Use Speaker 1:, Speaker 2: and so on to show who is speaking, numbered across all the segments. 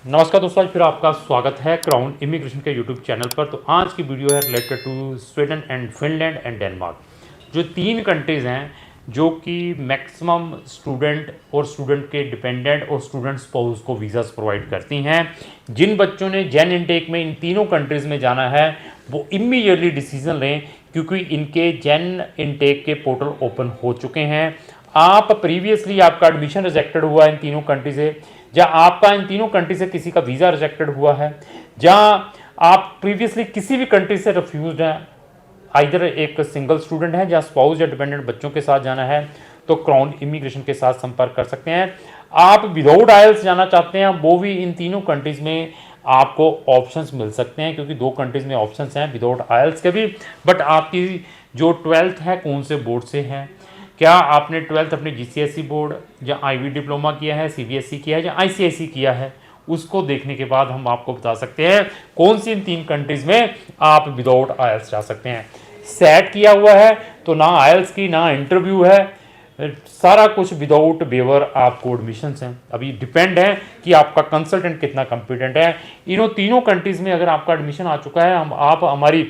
Speaker 1: नमस्कार दोस्तों, आज फिर आपका स्वागत है क्राउन इमिग्रेशन के यूट्यूब चैनल पर। तो आज की वीडियो है related to Sweden and Finland and Denmark, जो तीन कंट्रीज़ हैं जो कि मैक्सिमम स्टूडेंट और स्टूडेंट के डिपेंडेंट और स्टूडेंट स्पाउस को वीज़ास प्रोवाइड करती हैं। जिन बच्चों ने जेन इनटेक में इन तीनों कंट्रीज़ में जाना है वो इमीडिएटली डिसीजन लें, क्योंकि इनके जेन इनटेक के पोर्टल ओपन हो चुके हैं। आप प्रीवियसली आपका एडमिशन रिजेक्टेड हुआ इन तीनों कंट्री से, जहाँ आपका इन तीनों कंट्री से किसी का वीज़ा रिजेक्टेड हुआ है, जहाँ आप प्रीवियसली किसी भी कंट्री से रिफ्यूज्ड हैं, आइदर एक सिंगल स्टूडेंट है जहाँ स्पाउस या डिपेंडेंट बच्चों के साथ जाना है, तो क्राउन इमिग्रेशन के साथ संपर्क कर सकते हैं। आप विदाउट आयल्स जाना चाहते हैं, वो भी इन तीनों कंट्रीज़ में आपको ऑप्शंस मिल सकते हैं, क्योंकि दो कंट्रीज़ में ऑप्शंस हैं विदाउट आयल्स के भी। बट आपकी जो 12th है कौन से बोर्ड से है, क्या आपने 12th अपने जीसीएसई बोर्ड या आईवी डिप्लोमा किया है, सीबीएसई किया है या आईसीएसई किया है, उसको देखने के बाद हम आपको बता सकते हैं कौन सी इन तीन कंट्रीज़ में आप विदाउट आयल्स जा सकते हैं। सेट किया हुआ है तो ना आयल्स की ना इंटरव्यू है, सारा कुछ विदाउट वेवर आपको एडमिशन्स हैं। अभी डिपेंड है कि आपका कंसल्टेंट कितना कॉम्पिटेंट है। इन्हों तीनों कंट्रीज़ में अगर आपका एडमिशन आ चुका है, आप हमारी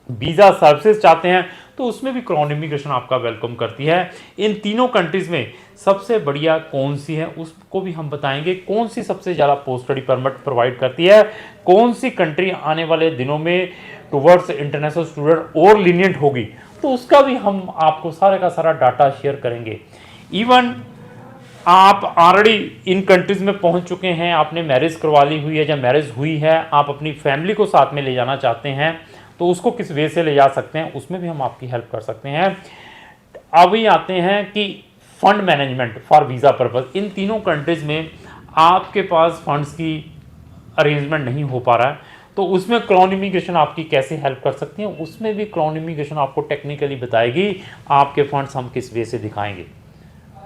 Speaker 1: वीज़ा सर्विसेज चाहते हैं, तो उसमें भी क्राउन इमिग्रेशन आपका वेलकम करती है। इन तीनों कंट्रीज़ में सबसे बढ़िया कौन सी है उसको भी हम बताएंगे। कौन सी सबसे ज़्यादा पोस्ट स्टडी परमिट प्रोवाइड करती है, कौन सी कंट्री आने वाले दिनों में टुवर्ड्स इंटरनेशनल स्टूडेंट और लीनियंट होगी, तो उसका भी हम आपको सारे का सारा डाटा शेयर करेंगे। इवन आप ऑलरेडी इन कंट्रीज़ में पहुंच चुके हैं, आपने मैरिज करवा ली हुई है या मैरिज हुई है, आप अपनी फैमिली को साथ में ले जाना चाहते हैं, तो उसको किस वे से ले जा सकते हैं, उसमें भी हम आपकी हेल्प कर सकते हैं। अभी आते हैं कि fund management for visa purpose. इन तीनों कंट्रीज़ में आपके पास फंड्स की अरेंजमेंट नहीं हो पा रहा है, तो उसमें क्राउन इमिग्रेशन आपकी कैसे हेल्प कर सकती है, उसमें भी क्राउन इमिग्रेशन आपको टेक्निकली बताएगी आपके फंड्स हम किस वे से दिखाएंगे,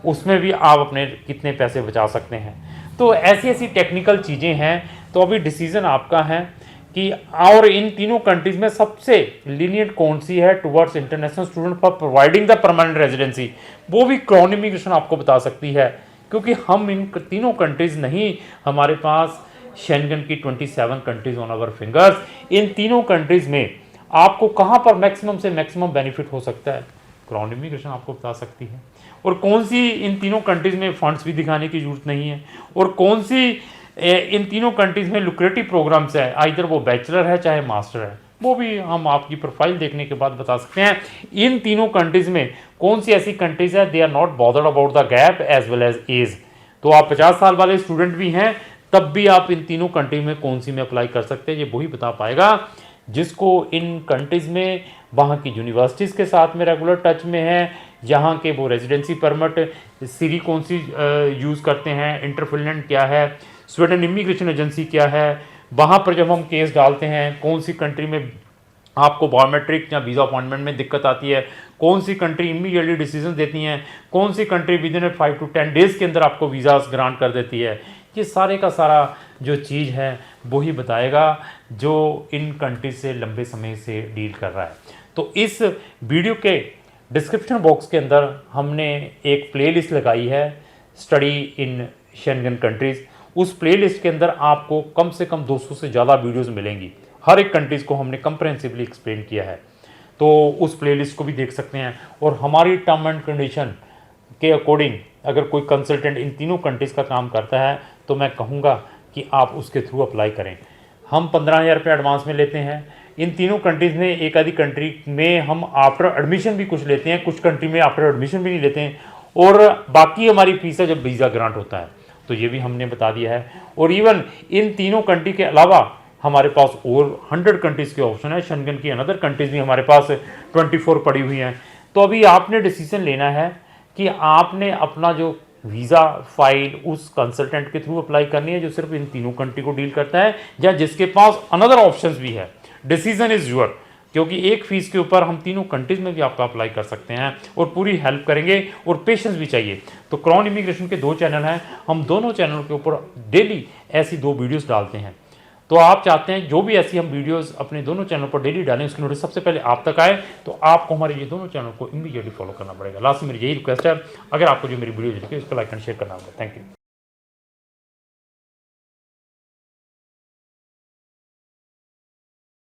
Speaker 1: उसमें भी आप अपने कितने पैसे बचा सकते हैं। तो ऐसी ऐसी टेक्निकल चीज़ें हैं। तो अभी डिसीज़न आपका है कि और इन तीनों कंट्रीज़ में सबसे लीनियंट कौन सी है towards international student for providing the permanent residency, वो भी क्राउन इमिग्रेशन आपको बता सकती है। क्योंकि हम इन तीनों कंट्रीज़ नहीं, हमारे पास शेंगन की 27 कंट्रीज़ ऑन आवर फिंगर्स। इन तीनों कंट्रीज़ में आपको कहाँ पर मैक्सिमम से मैक्सिमम बेनिफिट हो सकता है, क्राउन इमिग्रेशन आपको बता सकती है। और कौन सी इन तीनों कंट्रीज़ में फंड्स भी दिखाने की जरूरत नहीं है, और कौन सी इन तीनों कंट्रीज़ में लुक्रेटिव प्रोग्राम्स है, आइदर वो बैचलर है चाहे मास्टर है, वो भी हम आपकी प्रोफाइल देखने के बाद बता सकते हैं। इन तीनों कंट्रीज़ में कौन सी ऐसी कंट्रीज़ है they are not bothered about the gap as well as age. तो आप 50 साल वाले स्टूडेंट भी हैं, तब भी आप इन तीनों कंट्री में कौन सी में अप्लाई कर सकते हैं, ये वही बता पाएगा जिसको इन कंट्रीज़ में वहाँ की यूनिवर्सिटीज़ के साथ में रेगुलर टच में है, जहाँ के वो रेजिडेंसी परमिट सीरी कौन सी यूज़ करते हैं, इंटरफिनलैंड क्या है, स्वीडन इमिग्रेशन एजेंसी क्या है, वहाँ पर जब हम केस डालते हैं कौन सी कंट्री में आपको बायोमेट्रिक या वीज़ा अपॉइंटमेंट में दिक्कत आती है, कौन सी कंट्री इमीडिएटली डिसीजन देती हैं, कौन सी country within 5 to 10 days के अंदर आपको वीज़ास ग्रांट कर देती है। ये सारे का सारा जो चीज़ है वही बताएगा जो इन कंट्री से लंबे समय से डील कर रहा है। तो इस वीडियो के डिस्क्रिप्शन बॉक्स के अंदर हमने एक प्लेलिस्ट लगाई है, स्टडी इन शेंगन कंट्रीज़। उस प्लेलिस्ट के अंदर आपको कम से कम 200 से ज़्यादा वीडियोस मिलेंगी। हर एक कंट्रीज़ को हमने कंप्रहेंसिवली एक्सप्लेन किया है, तो उस प्लेलिस्ट को भी देख सकते हैं। और हमारी टर्म एंड कंडीशन के अकॉर्डिंग अगर कोई कंसल्टेंट इन तीनों कंट्रीज़ का काम करता है, तो मैं कहूँगा कि आप उसके थ्रू अप्लाई करें। हम 15,000 रुपये एडवांस में लेते हैं। इन तीनों कंट्रीज़ में एक आधी कंट्री में हम आफ्टर एडमिशन भी कुछ लेते हैं, कुछ कंट्री में आफ्टर एडमिशन भी नहीं लेते हैं, और बाकी हमारी फीस है जब वीज़ा ग्रांट होता है, तो ये भी हमने बता दिया है। और इवन इन तीनों कंट्री के अलावा हमारे पास और 100 कंट्रीज़ के ऑप्शन है। शेंगन की अनदर कंट्रीज़ भी हमारे पास 24 पड़ी हुई हैं। तो अभी आपने डिसीजन लेना है कि आपने अपना जो वीज़ा फाइल उस कंसल्टेंट के थ्रू अप्लाई करनी है जो सिर्फ इन तीनों कंट्री को डील करता है, या जिसके पास अनदर ऑप्शंस भी है। डिसीजन इज़ योर, क्योंकि एक फ़ीस के ऊपर हम तीनों कंट्रीज़ में भी आपका अप्लाई कर सकते हैं और पूरी हेल्प करेंगे, और पेशेंस भी चाहिए। तो क्राउन इमिग्रेशन के 2 चैनल हैं, हम दोनों चैनल के ऊपर डेली ऐसी 2 वीडियोस डालते हैं। तो आप चाहते हैं जो भी ऐसी हम वीडियोस अपने दोनों चैनल पर डेली डालें, उसकी नोटिस सबसे पहले आप तक आए, तो आपको हमारे ये दोनों चैनल को इमीडिएटली फॉलो करना पड़ेगा। लास्ट में मेरी यही रिक्वेस्ट है, अगर आपको जो मेरी वीडियो लगी उसको लाइक एंड शेयर करना होगा। Thank you.